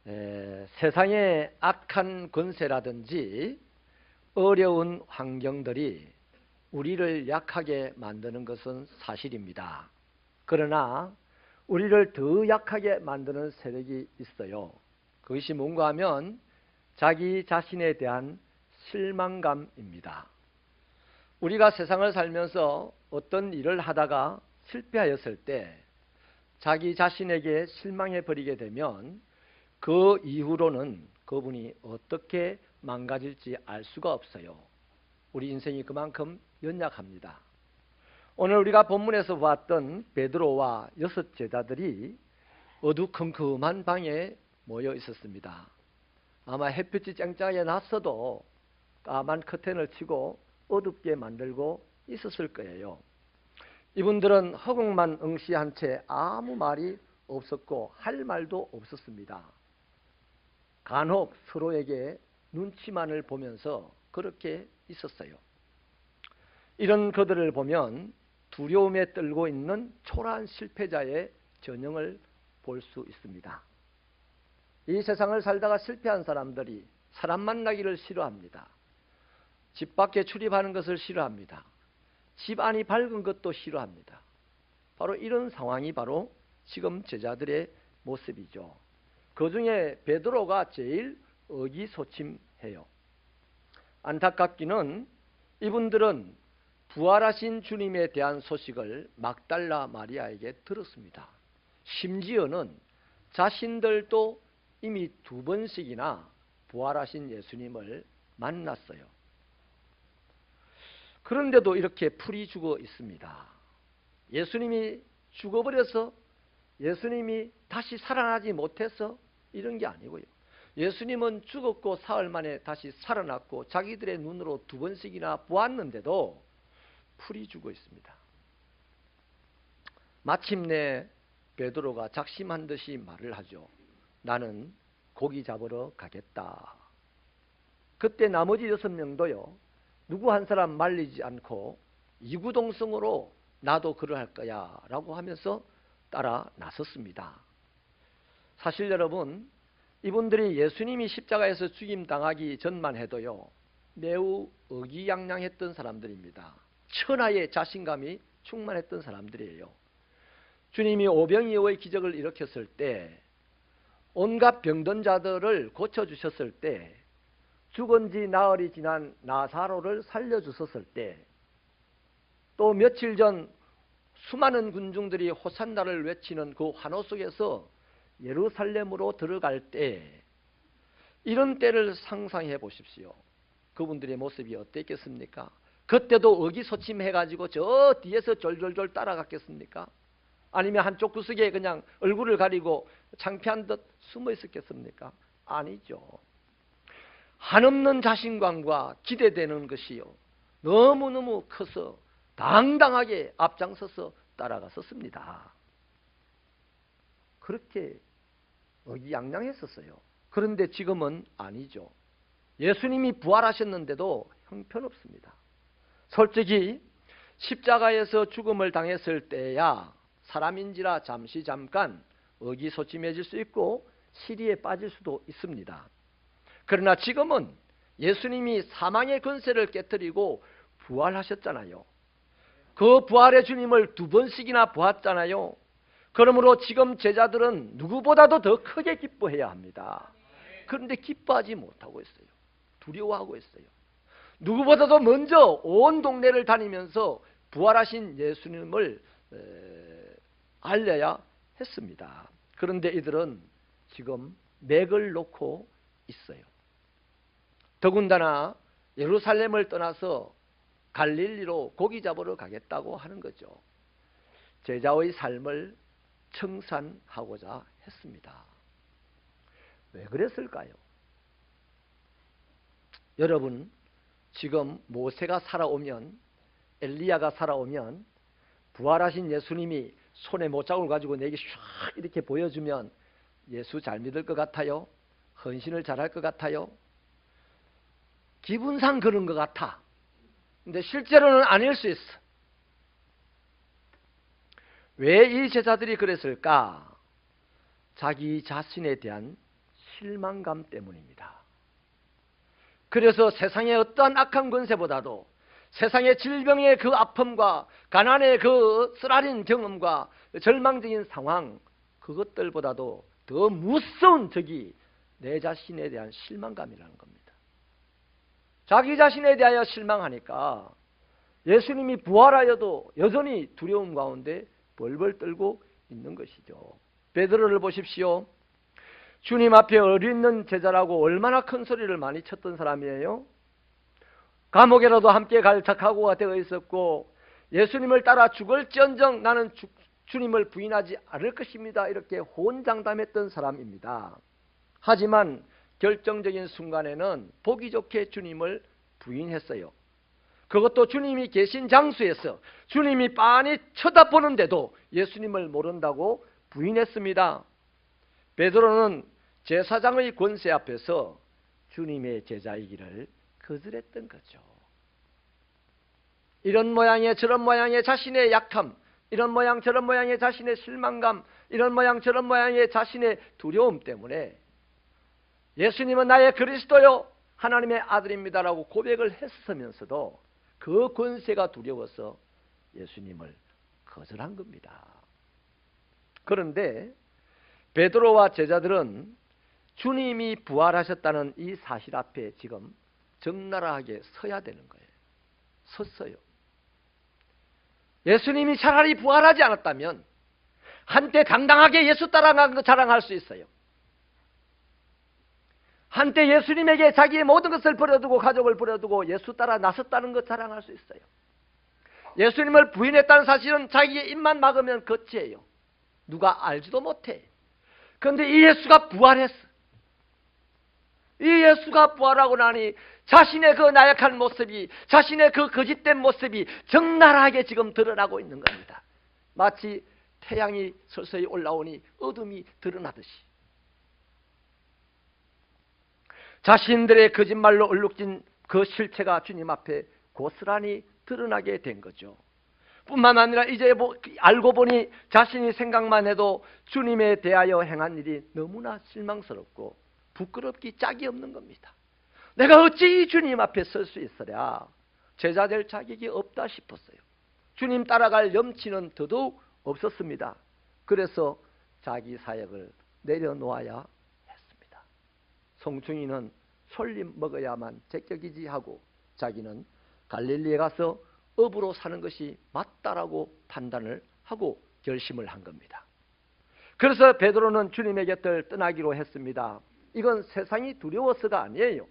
세상의 악한 권세라든지 어려운 환경들이 우리를 약하게 만드는 것은 사실입니다. 그러나 우리를 더 약하게 만드는 세력이 있어요. 그것이 뭔가 하면 자기 자신에 대한 실망감입니다. 우리가 세상을 살면서 어떤 일을 하다가 실패하였을 때 자기 자신에게 실망해 버리게 되면 그 이후로는 그분이 어떻게 망가질지 알 수가 없어요. 우리 인생이 그만큼 연약합니다. 오늘 우리가 본문에서 보았던 베드로와 6 제자들이 어두컴컴한 방에 모여 있었습니다. 아마 햇빛이 쨍쨍하게 났어도 까만 커튼을 치고 어둡게 만들고 있었을 거예요. 이분들은 허공만 응시한 채 아무 말이 없었고 할 말도 없었습니다. 간혹 서로에게 눈치만을 보면서 그렇게 있었어요. 이런 그들을 보면 두려움에 떨고 있는 초라한 실패자의 전형을 볼 수 있습니다. 이 세상을 살다가 실패한 사람들이 사람 만나기를 싫어합니다. 집 밖에 출입하는 것을 싫어합니다. 집 안이 밝은 것도 싫어합니다. 바로 이런 상황이 바로 지금 제자들의 모습이죠. 그 중에 베드로가 제일 의기소침해요. 안타깝기는 이분들은 부활하신 주님에 대한 소식을 막달라 마리아에게 들었습니다. 심지어는 자신들도 이미 2번씩이나 부활하신 예수님을 만났어요. 그런데도 이렇게 풀이 죽어 있습니다. 예수님이 죽어버려서, 예수님이 다시 살아나지 못해서 이런 게 아니고요. 예수님은 죽었고 사흘 만에 다시 살아났고 자기들의 눈으로 2번씩이나 보았는데도 풀이 죽어 있습니다. 마침내 베드로가 작심한 듯이 말을 하죠. 나는 고기 잡으러 가겠다. 그때 나머지 6명도요. 누구 한 사람 말리지 않고 이구동성으로 나도 그러할 거야 라고 하면서 따라 나섰습니다. 사실 여러분, 이분들이 예수님이 십자가에서 죽임당하기 전만 해도요. 매우 의기양양했던 사람들입니다. 천하의 자신감이 충만했던 사람들이에요. 주님이 오병이어의 기적을 일으켰을 때, 온갖 병든 자들을 고쳐주셨을 때, 죽은 지 나흘이 지난 나사로를 살려주셨을 때, 또 며칠 전 수많은 군중들이 호산나를 외치는 그 환호 속에서 예루살렘으로 들어갈 때, 이런 때를 상상해 보십시오. 그분들의 모습이 어땠겠습니까? 그때도 의기소침해가지고 저 뒤에서 졸졸졸 따라갔겠습니까? 아니면 한쪽 구석에 그냥 얼굴을 가리고 창피한 듯 숨어 있었겠습니까? 아니죠. 한없는 자신감과 기대되는 것이요. 너무너무 커서 당당하게 앞장서서 따라갔었습니다. 그렇게 의기양양했었어요. 그런데 지금은 아니죠. 예수님이 부활하셨는데도 형편없습니다. 솔직히 십자가에서 죽음을 당했을 때야 사람인지라 잠깐 의기소침해질 수 있고 시리에 빠질 수도 있습니다. 그러나 지금은 예수님이 사망의 권세를 깨뜨리고 부활하셨잖아요. 그 부활의 주님을 2번씩이나 보았잖아요. 그러므로 지금 제자들은 누구보다도 더 크게 기뻐해야 합니다. 그런데 기뻐하지 못하고 있어요. 두려워하고 있어요. 누구보다도 먼저 온 동네를 다니면서 부활하신 예수님을 알려야 했습니다. 그런데 이들은 지금 맥을 놓고 있어요. 더군다나 예루살렘을 떠나서 갈릴리로 고기 잡으러 가겠다고 하는 거죠. 제자의 삶을 청산하고자 했습니다. 왜 그랬을까요? 여러분, 지금 모세가 살아오면, 엘리야가 살아오면 부활하신 예수님이 손에 못자국을 가지고 내게 샥 이렇게 보여주면 예수 잘 믿을 것 같아요? 헌신을 잘할 것 같아요? 기분상 그런 것 같아. 근데 실제로는 아닐 수 있어. 왜 이 제자들이 그랬을까? 자기 자신에 대한 실망감 때문입니다. 그래서 세상의 어떠한 악한 권세보다도 세상의 질병의 그 아픔과 가난의 그 쓰라린 경험과 절망적인 상황, 그것들보다도 더 무서운 적이 내 자신에 대한 실망감이라는 겁니다. 자기 자신에 대하여 실망하니까 예수님이 부활하여도 여전히 두려움 가운데 벌벌 떨고 있는 것이죠. 베드로를 보십시오. 주님 앞에 어린는 제자라고 얼마나 큰 소리를 많이 쳤던 사람이에요. 감옥에라도 함께 갈 각오가 되어 있었고 예수님을 따라 죽을지언정 나는 주님을 부인하지 않을 것입니다. 이렇게 호언장담했던 사람입니다. 하지만 결정적인 순간에는 보기 좋게 주님을 부인했어요. 그것도 주님이 계신 장소에서 주님이 빤히 쳐다보는데도 예수님을 모른다고 부인했습니다. 베드로는 제사장의 권세 앞에서 주님의 제자이기를 거절했던 거죠. 이런 모양의 저런 모양의 자신의 약함, 이런 모양 저런 모양의 자신의 실망감, 이런 모양 저런 모양의 자신의 두려움 때문에 예수님은 나의 그리스도요 하나님의 아들입니다라고 고백을 했으면서도 그 권세가 두려워서 예수님을 거절한 겁니다. 그런데 베드로와 제자들은 주님이 부활하셨다는 이 사실 앞에 지금 적나라하게 서야 되는 거예요. 섰어요. 예수님이 차라리 부활하지 않았다면 한때 당당하게 예수 따라간 거 자랑할 수 있어요. 한때 예수님에게 자기의 모든 것을 버려두고 가족을 버려두고 예수 따라 나섰다는 것 자랑할 수 있어요. 예수님을 부인했다는 사실은 자기의 입만 막으면 거치예요. 누가 알지도 못해. 그런데 이 예수가 부활했어. 이 예수가 부활하고 나니 자신의 그 나약한 모습이, 자신의 그 거짓된 모습이 적나라하게 지금 드러나고 있는 겁니다. 마치 태양이 서서히 올라오니 어둠이 드러나듯이. 자신들의 거짓말로 얼룩진 그 실체가 주님 앞에 고스란히 드러나게 된 거죠. 뿐만 아니라 이제 알고 보니 자신이 생각만 해도 주님에 대하여 행한 일이 너무나 실망스럽고 부끄럽기 짝이 없는 겁니다. 내가 어찌 이 주님 앞에 설 수 있으랴. 제자 될 자격이 없다 싶었어요. 주님 따라갈 염치는 더더욱 없었습니다. 그래서 자기 사역을 내려놓아야 했습니다. 송충이는 솔잎 먹어야만 제격이지 하고 자기는 갈릴리에 가서 업으로 사는 것이 맞다라고 판단을 하고 결심을 한 겁니다. 그래서 베드로는 주님의 곁을 떠나기로 했습니다. 이건 세상이 두려워서가 아니에요.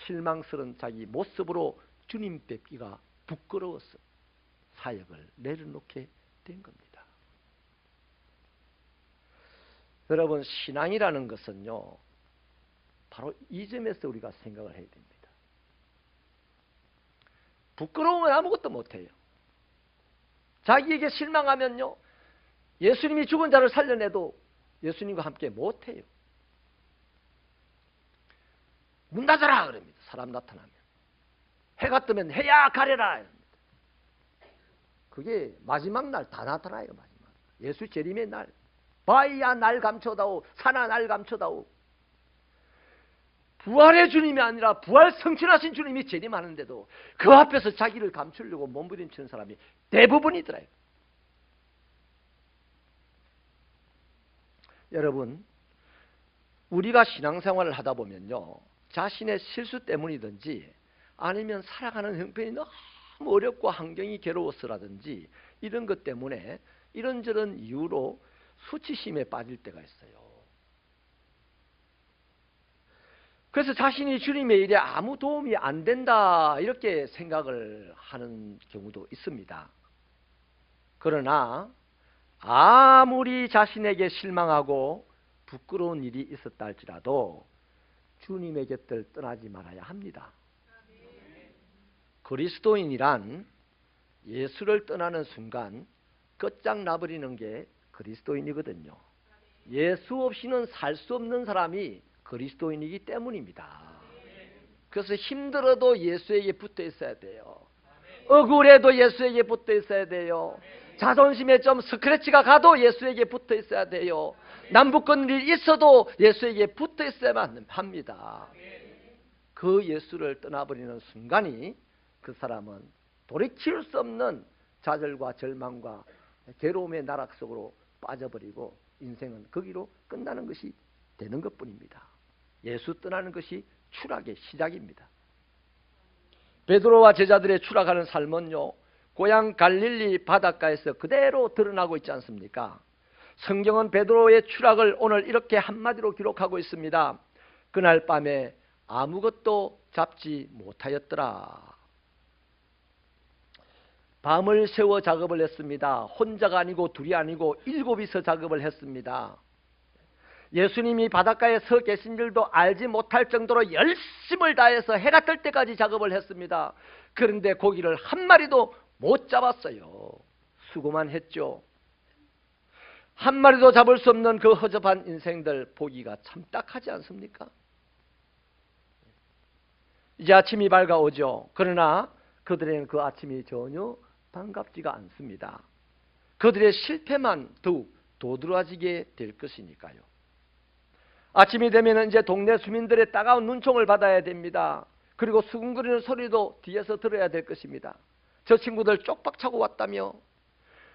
실망스러운 자기 모습으로 주님 뵙기가 부끄러워서 사역을 내려놓게 된 겁니다. 여러분, 신앙이라는 것은요, 바로 이 점에서 우리가 생각을 해야 됩니다. 부끄러우면 아무것도 못해요. 자기에게 실망하면요, 예수님이 죽은 자를 살려내도 예수님과 함께 못해요. 문 닫아라 그럽니다. 사람 나타나면. 해가 뜨면 해야 가려라. 그게 마지막 날 다 나타나요. 마지막 예수 재림의 날. 바위야 날 감춰다오, 산아 날 감춰다오. 부활의 주님이 아니라 부활 성취하신 주님이 재림하는데도 그 앞에서 자기를 감추려고 몸부림치는 사람이 대부분이더라요. 여러분, 우리가 신앙생활을 하다 보면요, 자신의 실수 때문이든지 아니면 살아가는 형편이 너무 어렵고 환경이 괴로워서라든지 이런 것 때문에 이런저런 이유로 수치심에 빠질 때가 있어요. 그래서 자신이 주님의 일에 아무 도움이 안 된다 이렇게 생각을 하는 경우도 있습니다. 그러나 아무리 자신에게 실망하고 부끄러운 일이 있었다 할지라도 주님의 곁을 떠나지 말아야 합니다. 그리스도인이란 예수를 떠나는 순간 끝장나버리는 게 그리스도인이거든요. 예수 없이는 살 수 없는 사람이 그리스도인이기 때문입니다. 그래서 힘들어도 예수에게 붙어 있어야 돼요. 억울해도 예수에게 붙어 있어야 돼요. 자존심에 좀 스크래치가 가도 예수에게 붙어 있어야 돼요. 남북권 일이 있어도 예수에게 붙어 있어야만 합니다. 그 예수를 떠나버리는 순간이 그 사람은 돌이킬 수 없는 좌절과 절망과 괴로움의 나락 속으로 빠져버리고 인생은 거기로 끝나는 것이 되는 것뿐입니다. 예수 떠나는 것이 추락의 시작입니다. 베드로와 제자들의 추락하는 삶은요, 고향 갈릴리 바닷가에서 그대로 드러나고 있지 않습니까? 성경은 베드로의 추락을 오늘 이렇게 한마디로 기록하고 있습니다. 그날 밤에 아무것도 잡지 못하였더라. 밤을 새워 작업을 했습니다. 혼자가 아니고 둘이 아니고 7이서 작업을 했습니다. 예수님이 바닷가에 서 계신 줄도 알지 못할 정도로 열심을 다해서 해가 뜰 때까지 작업을 했습니다. 그런데 고기를 한 마리도 못 잡았어요. 수고만 했죠. 한 마리도 잡을 수 없는 그 허접한 인생들 보기가 참 딱하지 않습니까? 이제 아침이 밝아오죠. 그러나 그들에게는 그 아침이 전혀 반갑지가 않습니다. 그들의 실패만 더욱 도드라지게 될 것이니까요. 아침이 되면 이제 동네 주민들의 따가운 눈총을 받아야 됩니다. 그리고 수군거리는 소리도 뒤에서 들어야 될 것입니다. 저 친구들 쪽박 차고 왔다며,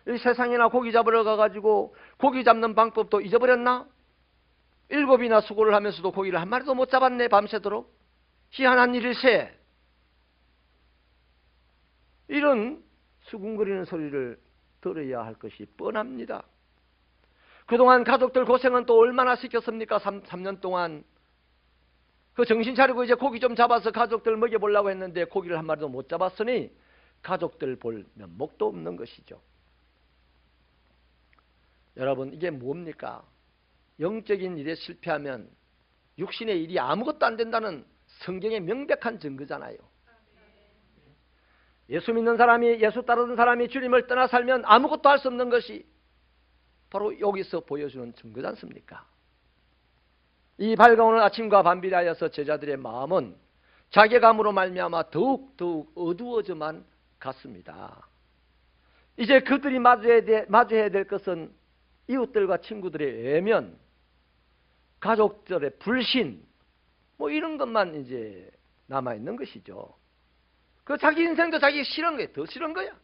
이 세상이나 고기 잡으러 가가지고 고기 잡는 방법도 잊어버렸나? 7이나 수고를 하면서도 고기를 한 마리도 못 잡았네, 밤새도록. 희한한 일일세. 이런 수군거리는 소리를 들어야 할 것이 뻔합니다. 그동안 가족들 고생은 또 얼마나 시켰습니까? 3년 동안. 그 정신 차리고 이제 고기 좀 잡아서 가족들 먹여보려고 했는데 고기를 한 마리도 못 잡았으니 가족들 볼 면목도 없는 것이죠. 여러분, 이게 뭡니까? 영적인 일에 실패하면 육신의 일이 아무것도 안 된다는 성경의 명백한 증거잖아요. 예수 믿는 사람이, 예수 따르는 사람이 주님을 떠나 살면 아무것도 할 수 없는 것이 바로 여기서 보여주는 증거지 않습니까? 이 밝아오는 아침과 반비례하여서 제자들의 마음은 자괴감으로 말미암아 더욱 어두워져만 갔습니다. 이제 그들이 마주해야 될 것은 이웃들과 친구들의 외면, 가족들의 불신, 뭐 이런 것만 이제 남아있는 것이죠. 그 자기 인생도 자기 싫은 거예요. 더 싫은 거야.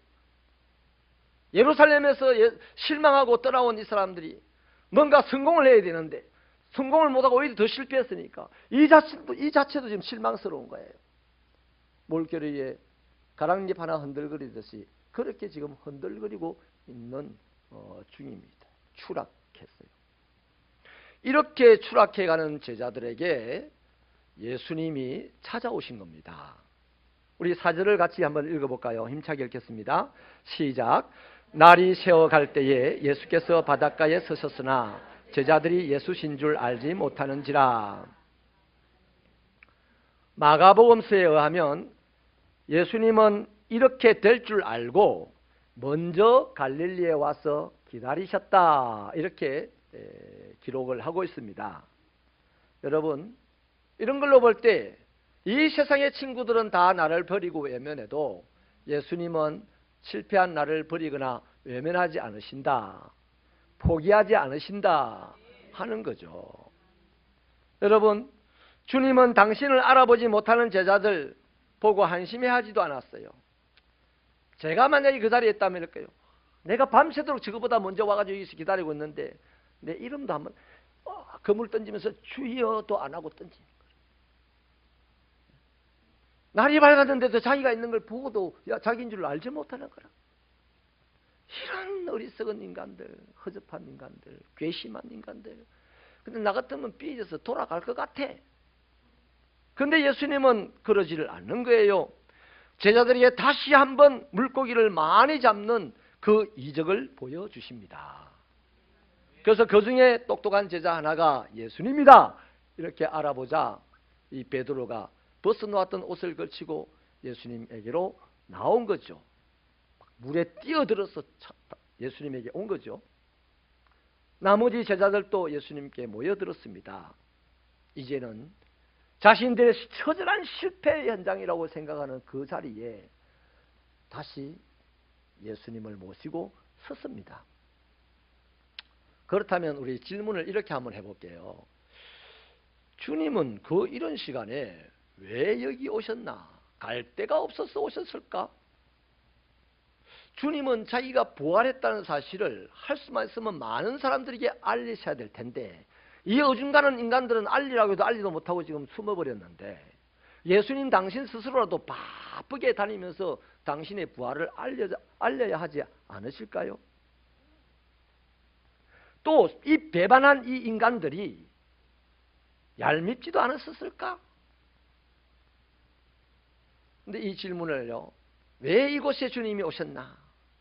예루살렘에서 실망하고 떠나온 이 사람들이 뭔가 성공을 해야 되는데 성공을 못하고 오히려 더 실패했으니까 이 자체도 지금 실망스러운 거예요. 몰결위에 가랑잎 하나 흔들거리듯이 그렇게 지금 흔들거리고 있는 중입니다. 추락했어요. 이렇게 추락해가는 제자들에게 예수님이 찾아오신 겁니다. 우리 4절을 같이 한번 읽어볼까요? 힘차게 읽겠습니다. 시작. 날이 새어갈 때에 예수께서 바닷가에 서셨으나 제자들이 예수신 줄 알지 못하는지라. 마가복음서에 의하면 예수님은 이렇게 될 줄 알고 먼저 갈릴리에 와서 기다리셨다, 이렇게 기록을 하고 있습니다. 여러분, 이런 걸로 볼 때 이 세상의 친구들은 다 나를 버리고 외면해도 예수님은 실패한 나를 버리거나 외면하지 않으신다, 포기하지 않으신다 하는 거죠. 여러분, 주님은 당신을 알아보지 못하는 제자들 보고 한심해하지도 않았어요. 제가 만약에 그 자리에 있다면 이럴까요? 내가 밤새도록 저거보다 먼저 와가지고 여기서 기다리고 있는데 내 이름도 한번 그물 던지면서 주여도 안 하고 던지는 거예요. 날이 밝았는데도 자기가 있는 걸 보고도 자기인 줄 알지 못하는 거라. 이런 어리석은 인간들, 허접한 인간들, 괘씸한 인간들. 근데 나 같으면 삐져서 돌아갈 것 같아. 근데 예수님은 그러지를 않는 거예요. 제자들에게 다시 한번 물고기를 많이 잡는 그 이적을 보여주십니다. 그래서 그 중에 똑똑한 제자 하나가 예수님이다 이렇게 알아보자 이 베드로가 벗어놓았던 옷을 걸치고 예수님에게로 나온 거죠. 물에 뛰어들어서 예수님에게 온 거죠. 나머지 제자들도 예수님께 모여들었습니다. 이제는 자신들의 처절한 실패 현장이라고 생각하는 그 자리에 다시 예수님을 모시고 섰습니다. 그렇다면 우리 질문을 이렇게 한번 해볼게요. 주님은 그 이런 시간에 왜 여기 오셨나? 갈 데가 없어서 오셨을까? 주님은 자기가 부활했다는 사실을 할 수만 있으면 많은 사람들에게 알리셔야 될 텐데, 이 어중간한 인간들은 알리라고 해도 알리도 못하고 지금 숨어버렸는데, 예수님 당신 스스로라도 바쁘게 다니면서 당신의 부활을 알려야 하지 않으실까요? 또 이 배반한 이 인간들이 얄밉지도 않았을까? 근데 이 질문을요, 왜 이곳에 주님이 오셨나?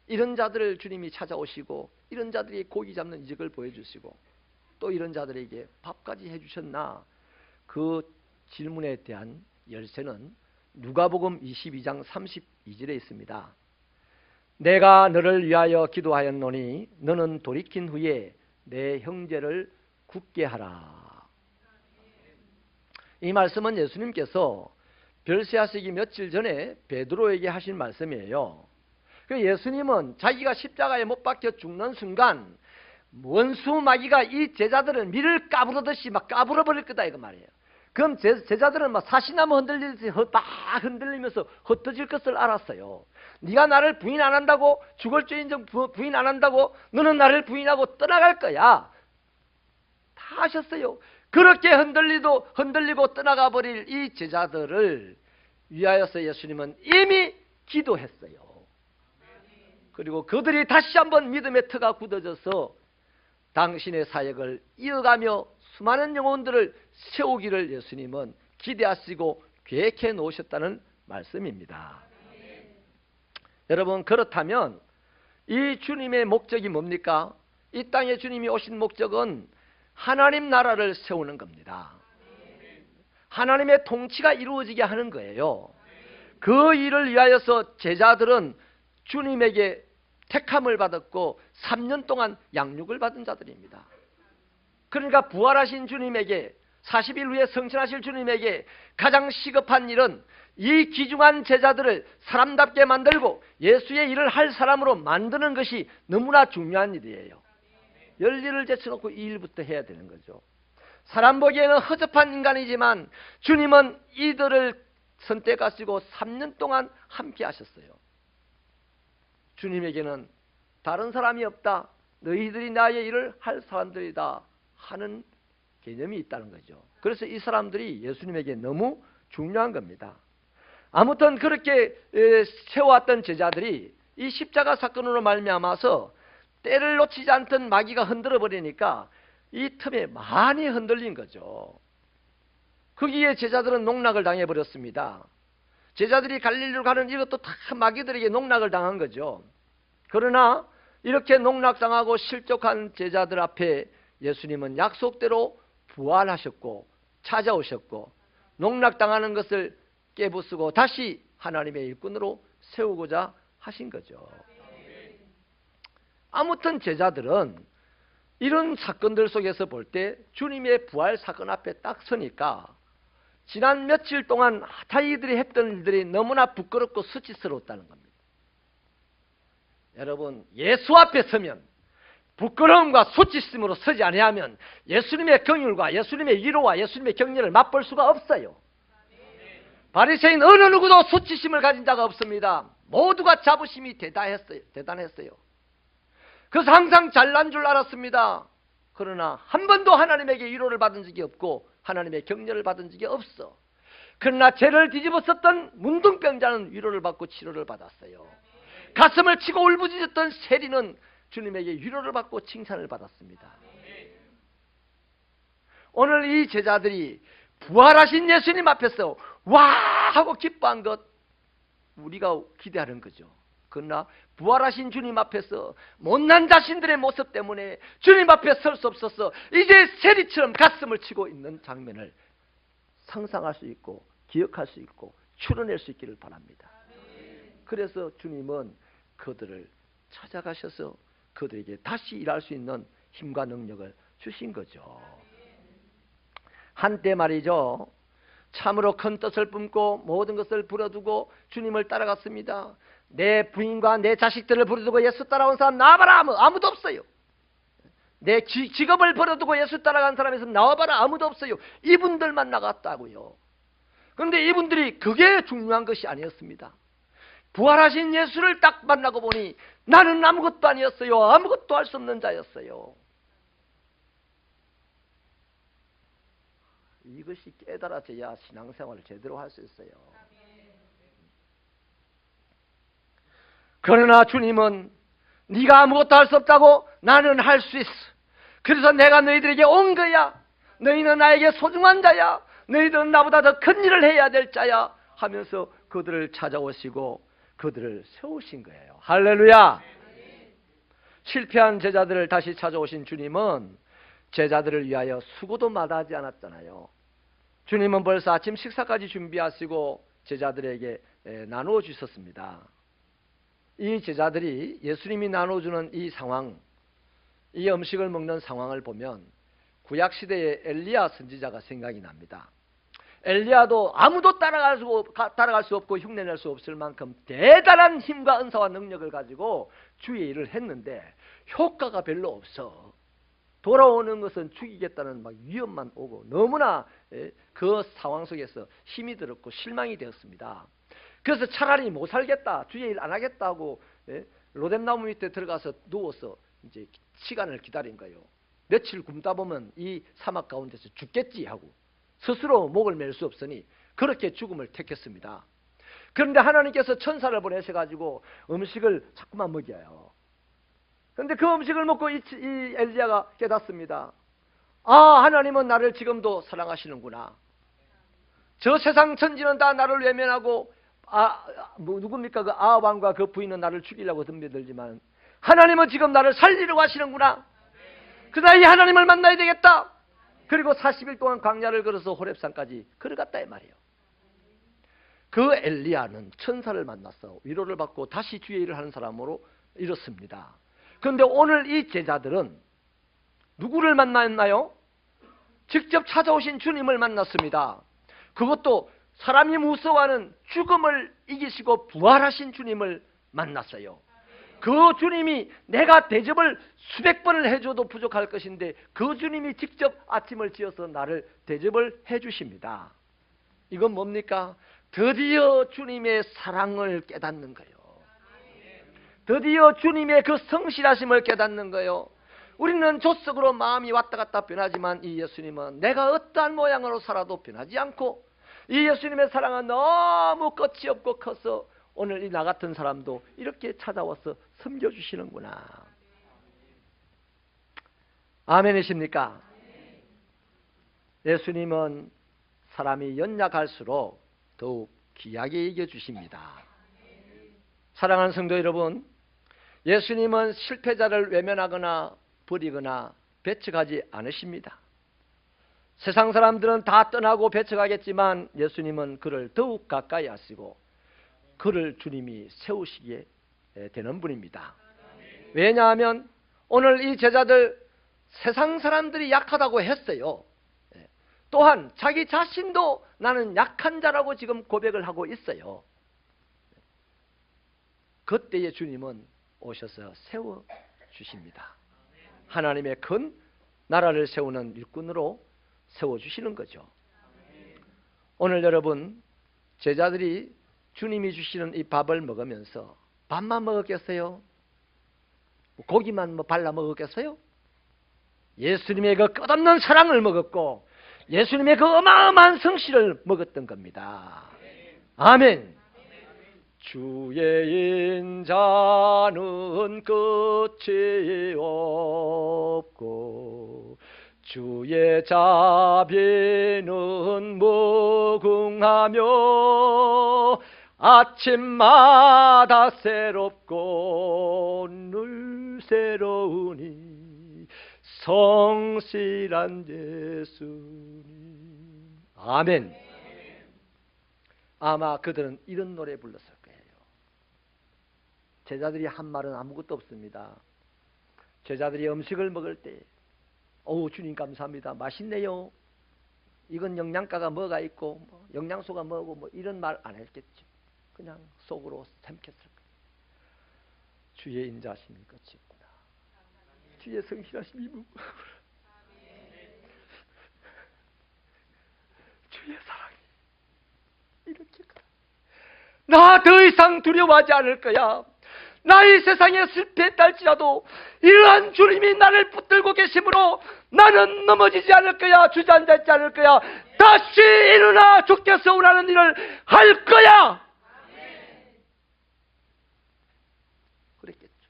이런 자들을 주님이 찾아오시고, 이런 자들이 고기 잡는 이적을 보여주시고, 또 이런 자들에게 밥까지 해주셨나? 그 질문에 대한 열쇠는 누가복음 22장 32절에 있습니다. 내가 너를 위하여 기도하였노니 너는 돌이킨 후에 내 형제를 굳게 하라. 이 말씀은 예수님께서 별세하시기 며칠 전에 베드로에게 하신 말씀이에요. 예수님은 자기가 십자가에 못 박혀 죽는 순간 원수 마귀가 이 제자들을 밀을 까부르듯이 막 까불어버릴 거다 이거 말이에요. 그럼 제자들은 막 사시나무 흔들리듯이 막 흔들리면서 흩어질 것을 알았어요. 네가 나를 부인 안 한다고, 죽을 죄인정 부인 안 한다고, 너는 나를 부인하고 떠나갈 거야. 다 아셨어요. 그렇게 흔들리고 떠나가 버릴 이 제자들을 위하여서 예수님은 이미 기도했어요. 그리고 그들이 다시 한번 믿음의 터가 굳어져서 당신의 사역을 이어가며 수많은 영혼들을 세우기를 예수님은 기대하시고 계획해 놓으셨다는 말씀입니다. 여러분, 그렇다면 이 주님의 목적이 뭡니까? 이 땅에 주님이 오신 목적은 하나님 나라를 세우는 겁니다. 하나님의 통치가 이루어지게 하는 거예요. 그 일을 위하여서 제자들은 주님에게 택함을 받았고 3년 동안 양육을 받은 자들입니다. 그러니까 부활하신 주님에게, 40일 후에 성천하실 주님에게 가장 시급한 일은 이 귀중한 제자들을 사람답게 만들고 예수의 일을 할 사람으로 만드는 것이 너무나 중요한 일이에요. 열일을 제쳐놓고 이 일부터 해야 되는 거죠. 사람 보기에는 허접한 인간이지만 주님은 이들을 선택하시고 3년 동안 함께 하셨어요. 주님에게는 다른 사람이 없다, 너희들이 나의 일을 할 사람들이다 하는 개념이 있다는 거죠. 그래서 이 사람들이 예수님에게 너무 중요한 겁니다. 아무튼 그렇게 세워왔던 제자들이 이 십자가 사건으로 말미암아서 때를 놓치지 않던 마귀가 흔들어 버리니까 이 틈에 많이 흔들린 거죠. 거기에 제자들은 농락을 당해버렸습니다. 제자들이 갈릴리로 가는 이것도 다 마귀들에게 농락을 당한 거죠. 그러나 이렇게 농락당하고 실족한 제자들 앞에 예수님은 약속대로 부활하셨고 찾아오셨고 농락당하는 것을 깨부수고 다시 하나님의 일꾼으로 세우고자 하신 거죠. 아무튼 제자들은 이런 사건들 속에서 볼 때 주님의 부활 사건 앞에 딱 서니까 지난 며칠 동안 자기들이 했던 일들이 너무나 부끄럽고 수치스러웠다는 겁니다. 여러분, 예수 앞에 서면 부끄러움과 수치심으로 서지 아니하면 예수님의 경휼과 예수님의 위로와 예수님의 격려를 맛볼 수가 없어요. 바리새인 어느 누구도 수치심을 가진 자가 없습니다. 모두가 자부심이 대단했어요. 그래서 항상 잘난 줄 알았습니다. 그러나 한 번도 하나님에게 위로를 받은 적이 없고 하나님의 격려를 받은 적이 없어. 그러나 죄를 뒤집었었던 문둥병자는 위로를 받고 치료를 받았어요. 가슴을 치고 울부짖었던 세리는 주님에게 위로를 받고 칭찬을 받았습니다. 오늘 이 제자들이 부활하신 예수님 앞에서 와 하고 기뻐한 것 우리가 기대하는 거죠. 그러나 부활하신 주님 앞에서 못난 자신들의 모습 때문에 주님 앞에 설 수 없어서 이제 세리처럼 가슴을 치고 있는 장면을 상상할 수 있고 기억할 수 있고 추론할 수 있기를 바랍니다. 그래서 주님은 그들을 찾아가셔서 그들에게 다시 일할 수 있는 힘과 능력을 주신 거죠. 한때 말이죠, 참으로 큰 뜻을 품고 모든 것을 불어두고 주님을 따라갔습니다. 내 부인과 내 자식들을 버려두고 예수 따라온 사람 나와봐라. 아무도 없어요. 내 직업을 버려두고 예수 따라간 사람이 있으면 나와봐라. 아무도 없어요. 이분들만 나갔다고요. 그런데 이분들이 그게 중요한 것이 아니었습니다. 부활하신 예수를 딱 만나고 보니 나는 아무것도 아니었어요. 아무것도 할 수 없는 자였어요. 이것이 깨달아져야 신앙생활을 제대로 할 수 있어요. 그러나 주님은 네가 아무것도 할 수 없다고? 나는 할 수 있어. 그래서 내가 너희들에게 온 거야. 너희는 나에게 소중한 자야. 너희들은 나보다 더 큰 일을 해야 될 자야 하면서 그들을 찾아오시고 그들을 세우신 거예요. 할렐루야. 실패한 제자들을 다시 찾아오신 주님은 제자들을 위하여 수고도 마다하지 않았잖아요. 주님은 벌써 아침 식사까지 준비하시고 제자들에게 나누어 주셨습니다. 이 제자들이 예수님이 나눠주는 이 상황, 이 음식을 먹는 상황을 보면 구약시대의 엘리야 선지자가 생각이 납니다. 엘리야도 아무도 따라갈 수 없고 흉내낼 수 없을 만큼 대단한 힘과 은사와 능력을 가지고 주의 일을 했는데 효과가 별로 없어. 돌아오는 것은 죽이겠다는 막 위험만 오고 너무나 그 상황 속에서 힘이 들었고 실망이 되었습니다. 그래서 차라리 못 살겠다, 주의 일 안 하겠다고 로뎀나무 밑에 들어가서 누워서 이제 시간을 기다린 거예요. 며칠 굶다 보면 이 사막 가운데서 죽겠지 하고 스스로 목을 맬 수 없으니 그렇게 죽음을 택했습니다. 그런데 하나님께서 천사를 보내셔가지고 음식을 자꾸만 먹여요. 그런데 그 음식을 먹고 이 엘리야가 깨닫습니다. 아, 하나님은 나를 지금도 사랑하시는구나. 저 세상 천지는 다 나를 외면하고 누굽니까? 그 아합 왕과 그 부인은 나를 죽이려고 덤벼들지만 하나님은 지금 나를 살리려고 하시는구나. 그러나 이 하나님을 만나야 되겠다. 그리고 40일 동안 광야를 걸어서 호렙산까지 걸어갔다 이 말이에요. 그 엘리야는 천사를 만나서 위로를 받고 다시 주의 일을 하는 사람으로 이렇습니다. 그런데 오늘 이 제자들은 누구를 만났나요? 직접 찾아오신 주님을 만났습니다. 그것도 사람이 무서워하는 죽음을 이기시고 부활하신 주님을 만났어요. 그 주님이 내가 대접을 수백 번을 해줘도 부족할 것인데 그 주님이 직접 아침을 지어서 나를 대접을 해주십니다. 이건 뭡니까? 드디어 주님의 사랑을 깨닫는 거예요. 드디어 주님의 그 성실하심을 깨닫는 거예요. 우리는 조석으로 마음이 왔다 갔다 변하지만 이 예수님은 내가 어떠한 모양으로 살아도 변하지 않고 이 예수님의 사랑은 너무 끝이 없고 커서 오늘 이 나 같은 사람도 이렇게 찾아와서 섬겨주시는구나. 아멘이십니까? 예수님은 사람이 연약할수록 더욱 귀하게 이겨주십니다. 사랑하는 성도 여러분, 예수님은 실패자를 외면하거나 버리거나 배척하지 않으십니다. 세상 사람들은 다 떠나고 배척하겠지만 예수님은 그를 더욱 가까이 하시고 그를 주님이 세우시게 되는 분입니다. 왜냐하면 오늘 이 제자들 세상 사람들이 약하다고 했어요. 또한 자기 자신도 나는 약한 자라고 지금 고백을 하고 있어요. 그때의 주님은 오셔서 세워주십니다. 하나님의 큰 나라를 세우는 일꾼으로 세워주시는 거죠. 오늘 여러분, 제자들이 주님이 주시는 이 밥을 먹으면서 밥만 먹었겠어요? 고기만 발라 먹었겠어요? 예수님의 그 끝없는 사랑을 먹었고 예수님의 그 어마어마한 성실을 먹었던 겁니다. 아멘. 주의 인자는 끝이 없고 주의 자비는 무궁하며 아침마다 새롭고 늘 새로우니 성실한 예수님. 아멘. 아마 그들은 이런 노래 불렀을 거예요. 제자들이 한 말은 아무것도 없습니다. 제자들이 음식을 먹을 때 주님 감사합니다. 맛있네요. 이건 영양가가 뭐가 있고 영양소가 뭐고 이런 말 안 했겠죠. 그냥 속으로 삼켰을 거예요. 주의 인자하심이 끝이 있구나. 주의 성실하심이 무궁하구나. 주의 사랑이 이렇게 크다. 나 더 이상 두려워하지 않을 거야. 나 이 세상에 실패했다 할지라도 이러한 주님이 나를 붙들고 계심으로 나는 넘어지지 않을 거야. 주저앉지 않을 거야. 다시 일어나 주께서 원하는 일을 할 거야. 그랬겠죠.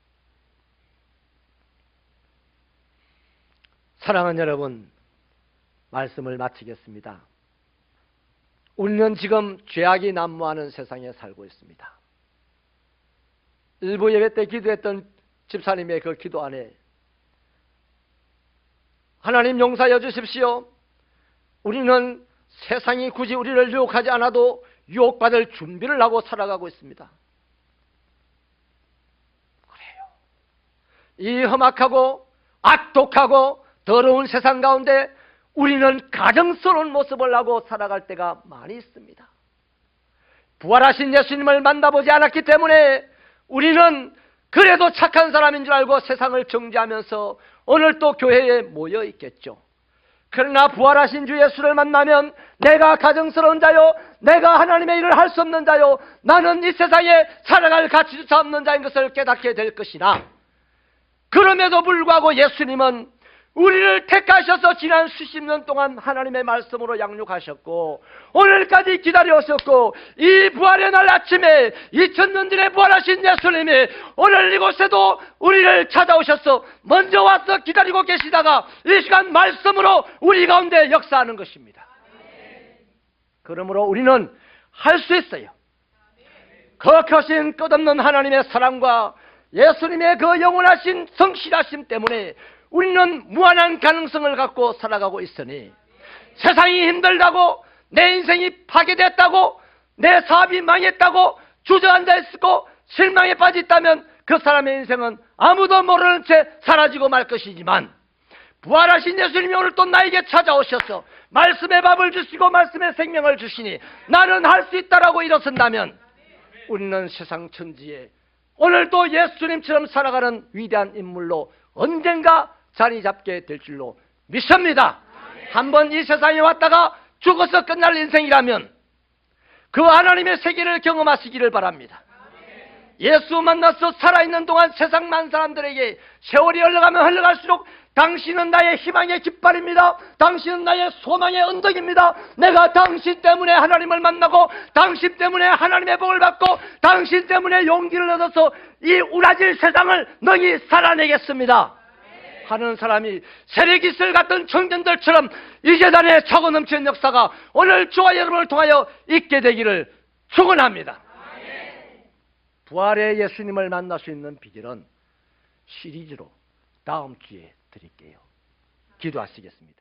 사랑하는 여러분, 말씀을 마치겠습니다. 우리는 지금 죄악이 난무하는 세상에 살고 있습니다. 일부 예배 때 기도했던 집사님의 그 기도 안에 하나님 용서해 주십시오. 우리는 세상이 굳이 우리를 유혹하지 않아도 유혹받을 준비를 하고 살아가고 있습니다. 그래요. 이 험악하고 악독하고 더러운 세상 가운데 우리는 가정스러운 모습을 하고 살아갈 때가 많이 있습니다. 부활하신 예수님을 만나보지 않았기 때문에 우리는 그래도 착한 사람인 줄 알고 세상을 정죄하면서 오늘 또 교회에 모여 있겠죠. 그러나 부활하신 주 예수를 만나면 내가 가정스러운 자요, 내가 하나님의 일을 할 수 없는 자요, 나는 이 세상에 살아갈 가치조차 없는 자인 것을 깨닫게 될 것이나, 그럼에도 불구하고 예수님은 우리를 택하셔서 지난 수십 년 동안 하나님의 말씀으로 양육하셨고 오늘까지 기다려오셨고, 이 부활의 날 아침에 2000년 전에 부활하신 예수님이 오늘 이곳에도 우리를 찾아오셔서 먼저 와서 기다리고 계시다가 이 시간 말씀으로 우리 가운데 역사하는 것입니다. 그러므로 우리는 할 수 있어요. 거룩하신 끝없는 하나님의 사랑과 예수님의 그 영원하신 성실하심 때문에 우리는 무한한 가능성을 갖고 살아가고 있으니, 세상이 힘들다고, 내 인생이 파괴됐다고, 내 사업이 망했다고 주저앉아 있고 실망에 빠졌다면 그 사람의 인생은 아무도 모르는 채 사라지고 말 것이지만, 부활하신 예수님이 오늘 또 나에게 찾아오셔서 말씀의 밥을 주시고 말씀의 생명을 주시니 나는 할 수 있다라고 일어선다면 우리는 세상 천지에 오늘도 예수님처럼 살아가는 위대한 인물로 언젠가 자리 잡게 될 줄로 믿습니다. 한번 이 세상에 왔다가 죽어서 끝날 인생이라면 그 하나님의 세계를 경험하시기를 바랍니다. 예수 만나서 살아있는 동안 세상 많은 사람들에게 세월이 흘러가면 흘러갈수록 당신은 나의 희망의 깃발입니다. 당신은 나의 소망의 언덕입니다. 내가 당신 때문에 하나님을 만나고 당신 때문에 하나님의 복을 받고 당신 때문에 용기를 얻어서 이 우라질 세상을 능히 살아내겠습니다 하는 사람이 세례기슬 같은 청년들처럼 이 재단에 차고 넘치는 역사가 오늘 저와 여러분을 통하여 있게 되기를 축원합니다. 부활의 예수님을 만날 수 있는 비결은 시리즈로 다음 주에 드릴게요. 기도하시겠습니다.